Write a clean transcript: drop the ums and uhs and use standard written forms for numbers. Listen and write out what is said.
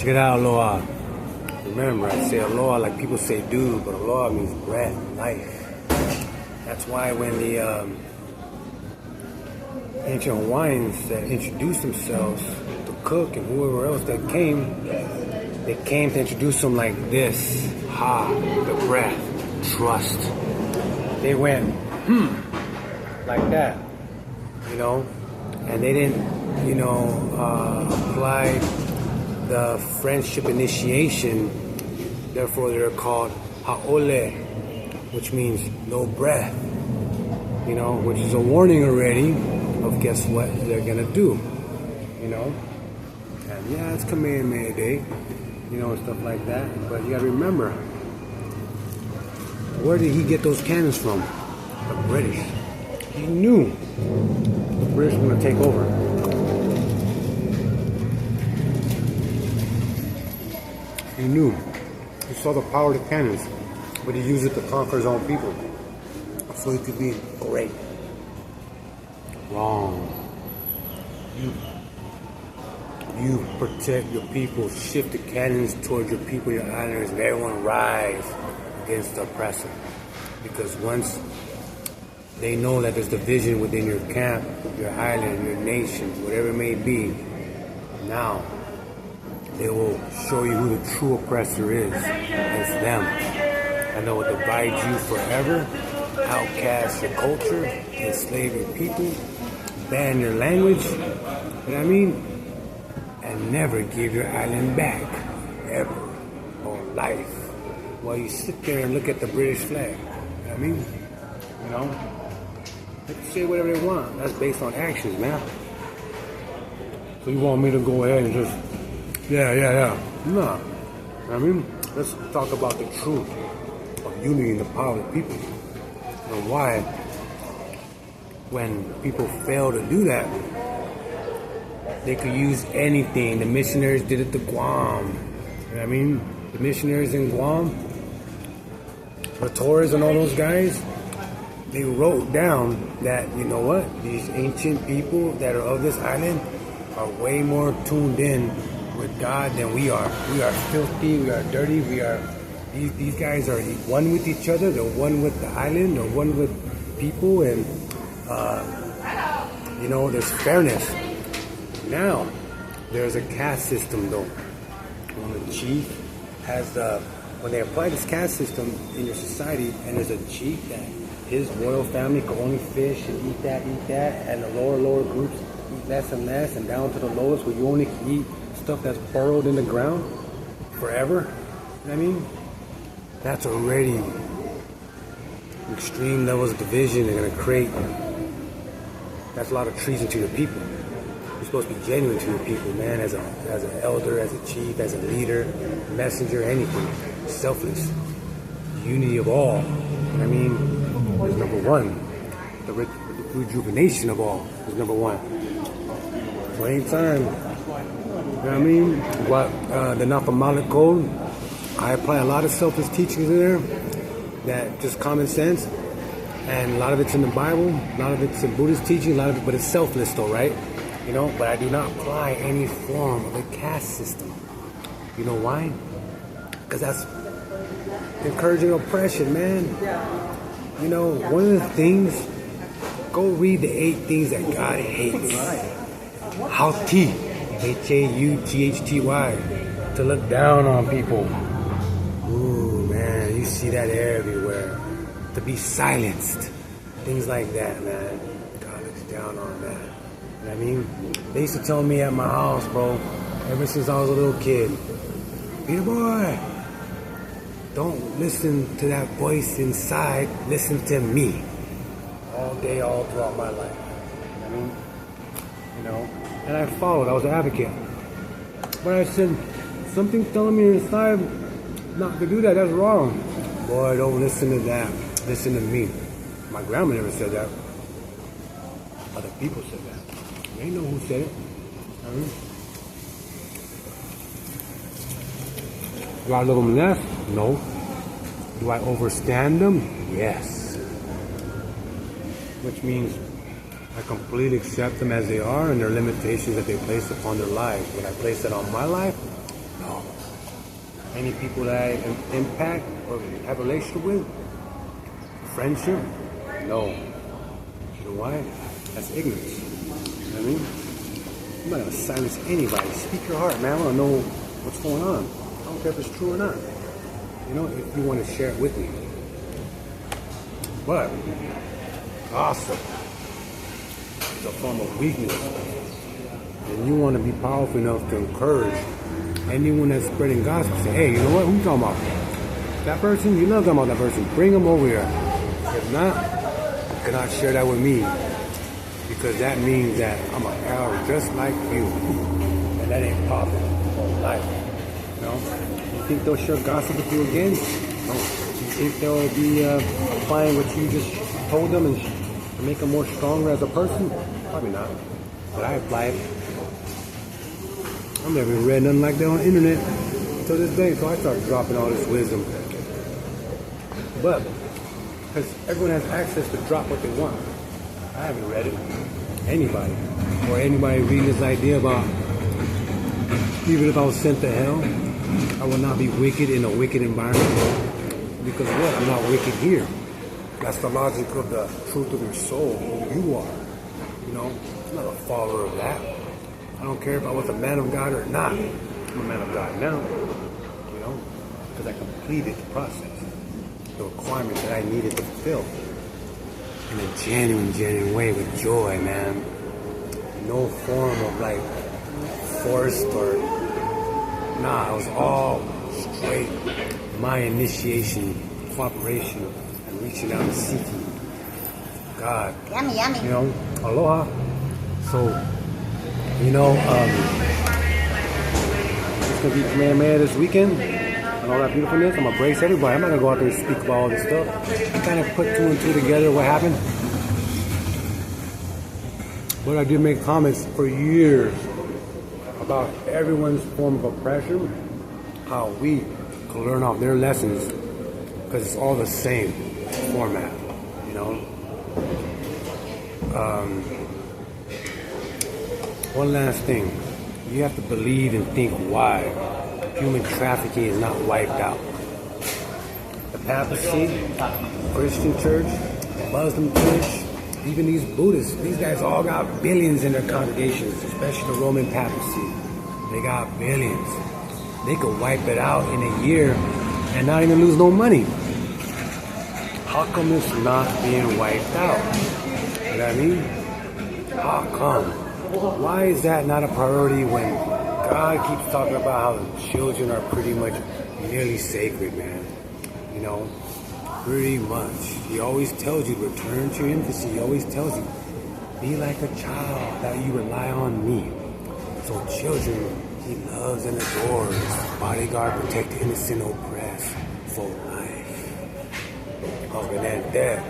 Check it out, aloha. Remember, I say aloha like people say dude, but aloha means breath, life. That's why when the ancient Hawaiians that introduced themselves, the cook and whoever else that came, they came to introduce them like this. Ha, the breath, trust. They went, like that, and they didn't, apply the friendship initiation. Therefore, they're called ha'ole, which means no breath, which is a warning already of guess what they're gonna do, and yeah, it's Kamehameha Day, and stuff like that. But you gotta remember, where did he get those cannons from? The British. He knew the British were gonna take over. He knew. He saw the power of the cannons, but he used it to conquer his own people. So he could be great. Wrong. You protect your people, shift the cannons towards your people, your islanders, and everyone rise against the oppressor. Because once they know that there's division within your camp, your island, your nation, whatever it may be, now they will show you who the true oppressor is. It's them. And they will divide you forever, outcast your culture, enslave your people, ban your language, and never give your island back, ever, or life. While you sit there and look at the British flag, they can say whatever they want. That's based on actions, man. So you want me to go ahead and just, yeah. No. Let's talk about the truth of unity and the power of the people. And why, when people fail to do that, they could use anything. The missionaries did it to Guam. The missionaries in Guam, the Torres and all those guys, they wrote down that, these ancient people that are of this island are way more tuned in with God than we are. We are filthy, we are dirty, these guys are one with each other, they're one with the island, they're one with people, and, there's fairness. Now, there's a caste system though. When the chief has when they apply this caste system in your society, and there's a chief that his royal family can only fish and eat that, and the lower groups eat less and less, and down to the lowest where you only can eat stuff that's burrowed in the ground forever. That's already extreme levels of division they're gonna create. That's a lot of treason to your people. You're supposed to be genuine to your people, man, as an elder, as a chief, as a leader, messenger, anything. Selfless. Unity of all. Is number one. The rejuvenation of all is number one. So anytime, what the Nafamalik Code, I apply a lot of selfless teachings in there, that just common sense, and a lot of it's in the Bible, a lot of it's in Buddhist teaching, a lot of it, but it's selfless though, right? But I do not apply any form of a caste system. You know why? Because that's encouraging oppression, man. One of the things, go read the 8 things that God hates. Haughty, Haughty, to look down on people. Ooh, man, you see that everywhere. To be silenced, things like that, man. God looks down on that. They used to tell me at my house, bro, ever since I was a little kid, Peter boy, don't listen to that voice inside, listen to me. All day, all throughout my life. And I followed, I was an advocate. But I said, something's telling me inside not to do that, that's wrong. Boy, don't listen to that, listen to me. My grandma never said that. Other people said that. They know who said it. Do I love them less? No. Do I overstand them? Yes. Which means I completely accept them as they are and their limitations that they place upon their lives. Would I place that on my life? No. Any people that I impact or have a relationship with, friendship, no. You know why? That's ignorance. You know what I mean? I'm not gonna silence anybody. Speak your heart, man. I wanna know what's going on. I don't care if it's true or not. You know, if you want to share it with me. But gossip is a form of weakness. And you want to be powerful enough to encourage anyone that's spreading gossip. Say, hey, you know what? Who you talking about? That person? You love talking about that person. Bring them over here. If not, you cannot share that with me. Because that means that I'm a cow just like you. And that ain't possible for life. You know? You think they'll share gossip with you again? No. You think they'll be applying what you just told them and to make them more stronger as a person? Probably not. But I apply it. I've never read nothing like that on the internet until this day, so I started dropping all this wisdom. But, because everyone has access to drop what they want. I haven't read it. Anybody. Or anybody reading this idea about, even if I was sent to hell, I will not be wicked in a wicked environment. Because what? I'm not wicked here. That's the logic of the truth of your soul, who you are. You know, I'm not a follower of that. I don't care if I was a man of God or not. I'm a man of God now. You know, because I completed the process. The requirements that I needed to fulfill. In a genuine way with joy, man. No form of like forced or nah, it was all straight. My initiation, cooperation, and reaching out and seeking God. Yummy, yummy. You know, aloha. So, you know, it's gonna be Kamehameha this weekend and all that beautifulness. I'm gonna brace everybody. I'm not gonna go out there and speak about all this stuff. Kind of put two and two together, what happened. But I did make comments for years about everyone's form of oppression, how we could learn off their lessons, because it's all the same format, you know. One last thing, you have to believe and think why human trafficking is not wiped out. The papacy, Christian church, Muslim church, even these Buddhists, these guys all got billions in their congregations, especially the Roman papacy. They got billions. They could wipe it out in a year and not even lose no money. How come it's not being wiped out? You know what I mean? How come? Why is that not a priority when God keeps talking about how the children are pretty much nearly sacred, man? You know, pretty much. He always tells you to return to your infancy. He always tells you, be like a child, that you rely on me. So children, he loves and adores. Bodyguard, protect the innocent, oppressed for life. Because with that death,